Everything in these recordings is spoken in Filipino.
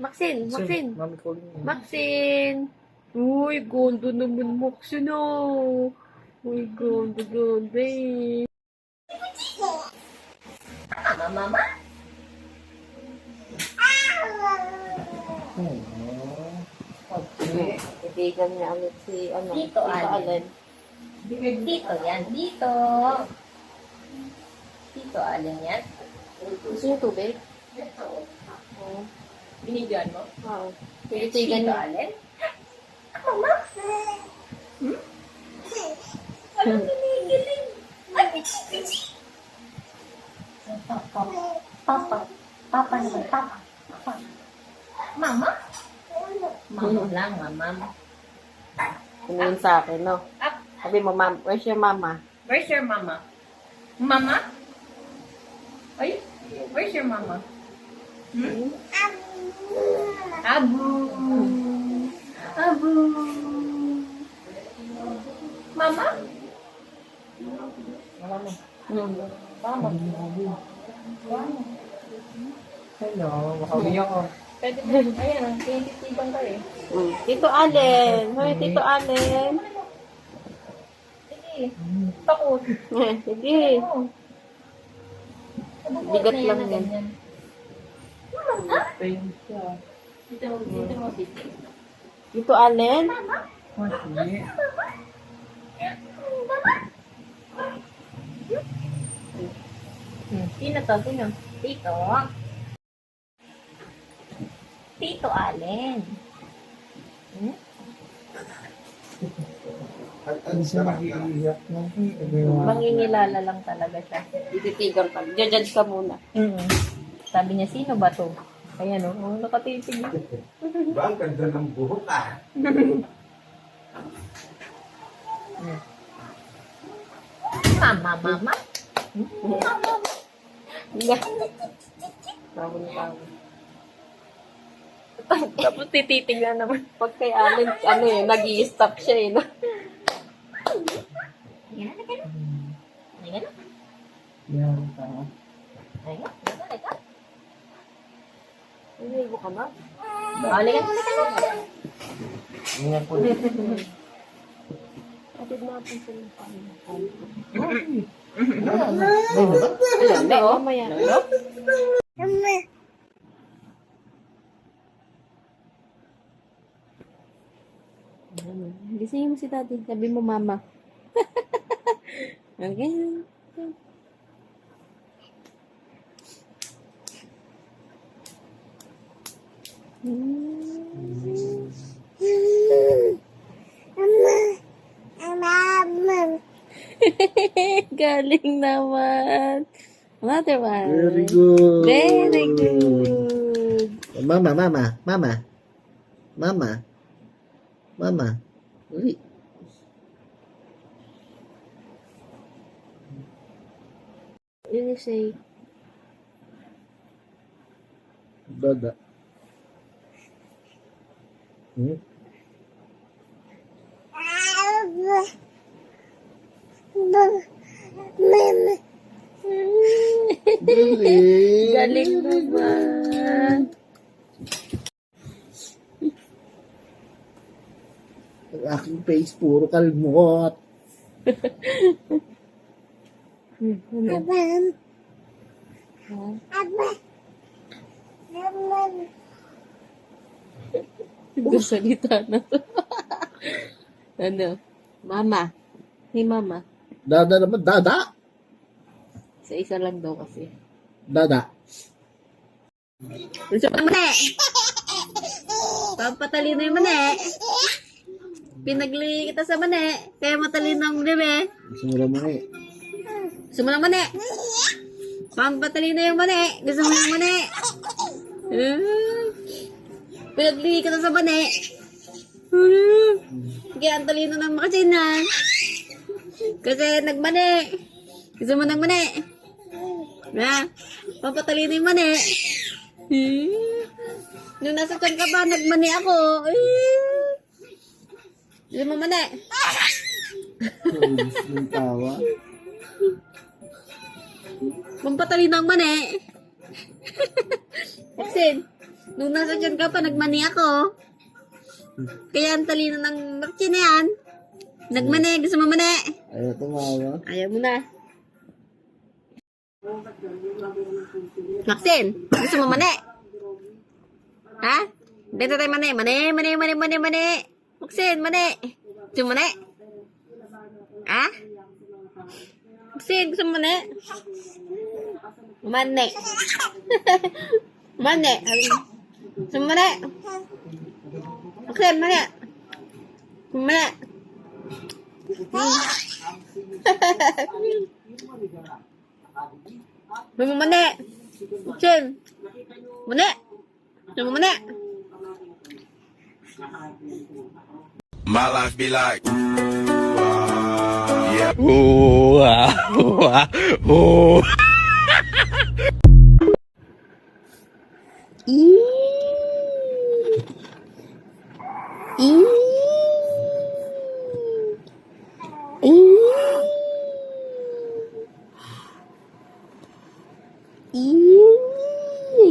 Maxine, Maxine. Mami calling me. Maxine. Uy, gondo naman Maxine oh. Uy, gondo, gondo eh. Mama? Okay. Ibigan niya ulit si, Tito Allen. Dito yan. Dito. Dito, Allen yan. Gusto niyo tubig? Oo. Binigyan mo? Oo. Titigan Dito, niya. Allen. Mama? Anong kinikilig? Ay, pichi. Papa. Papa. Papa naman. Papa. Papa. Mama? Mama lang, mama. Tingin sa akin, no? Up. Sabi mo, ma'am, where's your mama? Where's your mama? Mama? Ay, where's your mama? Hmm? Abu. Abu. Mama? Mama. Mama. Hello, makawi ako. Pwede mo. Ayan, tinitibang ka eh. Tito Allen. Hoy, Tito Allen. Sige. Takot. Sige. Bigat lang yan. Pain siya. Dito mo, dito. Tito Allen? Masi. Sino to? Sino? Tito. Tito Allen. Hmm? Ano siya mag-iiyak na? Mangingilala lang talaga siya. Ititigan ka. Judge ka muna. Sabi niya, sino ba to? Ayan o, nakatitig. Ba, ang ganda ng buhok ah. Mama, mama. Nga. Tawon. Tapos tititig na naman. Pag kay Allen, nag-i-stop siya eh, no? Ayan, ayan. Ayan, Yan, tama. ayan. Ayan. Umigo ka na. Ayan, Yan po. Atid natin sila pa. Ayan na, oh. Mamaya. Gisingin mo si daddy. Sabi mo, mama. Okay. Galing naman. Another one. Very good. Very good. Mama, mama, mama. Mama. Mama. Uli. You say, Dada. Hmm? Galing. galing naman. Ang aking face, puro kalmot. Salita na to. Ano? Mama. Hey, mama. Dada naman, dada. Isa lang daw kasi. Dada. Gusto mo mani? Pampatalino yung mani. Pinagli kita sa mani. Kaya matalino ang bebe. Gusto mo naman eh. Gusto mo ng mani? Pampatalino yung mani. Gusto mo ng mani? Pinagli kita sa mani. Kaya ang talino ng makasinan. Kasi nagmani. Gusto mo ng mani? Ha? Pampatalino yung mani. Nung nasa tiyan ka ba, nagmani ako. Gusto mo mani? Yung tawa. Pampatalino ang mani. Maxine, Nung nasa dyan ka pa, nagmani ako. Kaya ang talino ng Maxine na yan. Nagmani, gusto mo mani? Ayaw tumawa. Ayaw mo na. Maxine, gusto mo mani? Ha? Dito tayo mani. Mani. Maxine, mani. Gusto mo mani? Ha? Maxine, gusto mo mani? Mani. Mani. Gusto mo mani? Maxine, mani. Mani. Gusto mo mani? Maxine. Mani. Gusto mo mani? My life be like, yeah.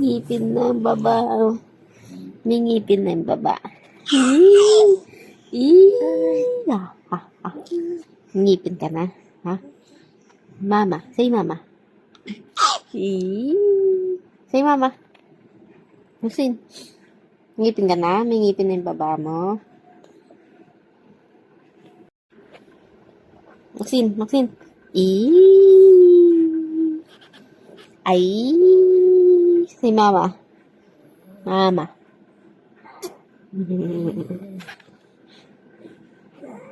Ngipin na yung baba. May ngipin na yung baba. Ngipin ka na. Ha? Mama. Say mama. Say mama. Maxine. Ngipin ka na? May ngipin na yung baba mo. Maxine. Ay. Say mama. Mama.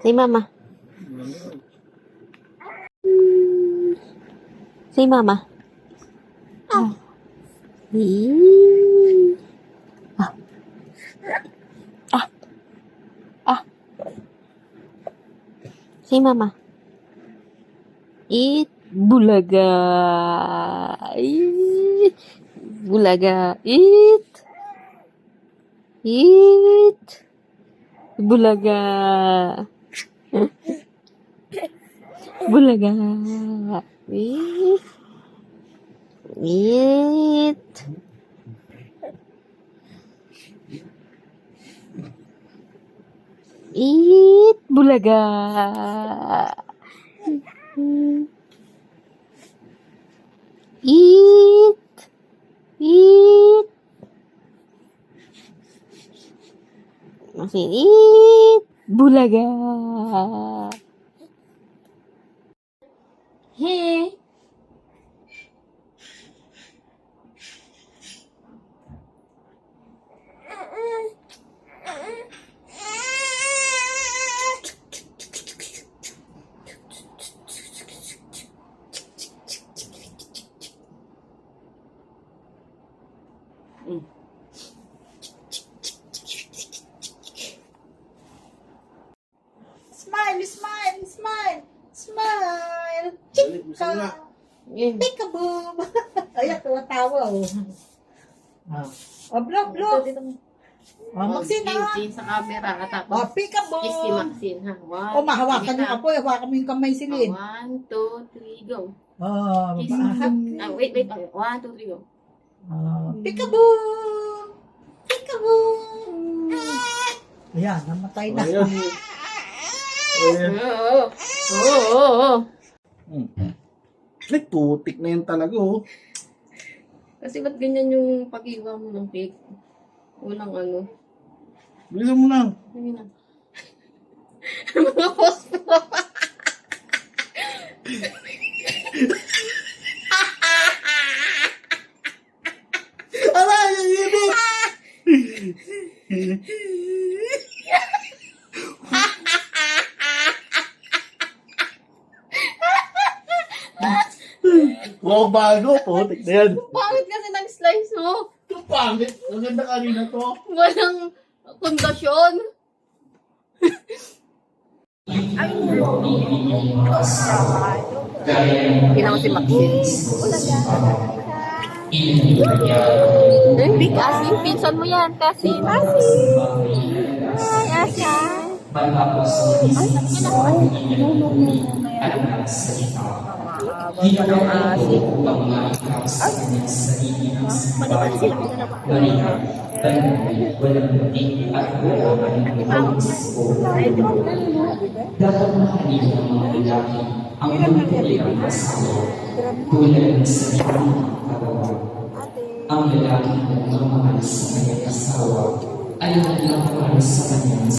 Say mama. Say mama. Say mama. Eat bulaga. Bulaga. Eat. Bulaga. Bulaga. Eat. Bulaga. Maxine, eat bulaga. Hey. Smile. Gusto mo na. Peekaboo. Ayan, tawa-tawa, oh. Oh, block. Oh, Maxine, ha? Sa camera. Tapos, Oh, peekaboo. kiss si Maxine, ha? One, Oh, mahawakan yung apoy. Hawakan mo yung kamay si Lynn. 1, 2, 3, go. Oh, Kiss. Wait. Okay. 1, 2, 3, go. Peekaboo. Ayan, namatay na. Ayan. Oo. Ay, putik na yan talaga, oh. Kasi ba't ganyan yung pag-iwa mo ng cake? Walang ano. Bilisan mo na. Hindi na. Mga fosfo. Aray, ang ibig! Wow, bago, putik na yan. Pangit kasi ng slice mo. Ito pangit. Ang ganda kanina to. Walang pundasyon. Ginawa si Maxine. Big Asin, pinsan mo yan. Kasi, Asin. Hi, Asin. Bawal pa ng asin. Ay! Maniban sila kung dalawa. Ay, ito ang ang tunay ang asawa, tulad sa ibang katawan. Ang lalaki na nagmamahal sa kanyang asawa ay nagmamahal sa kanyang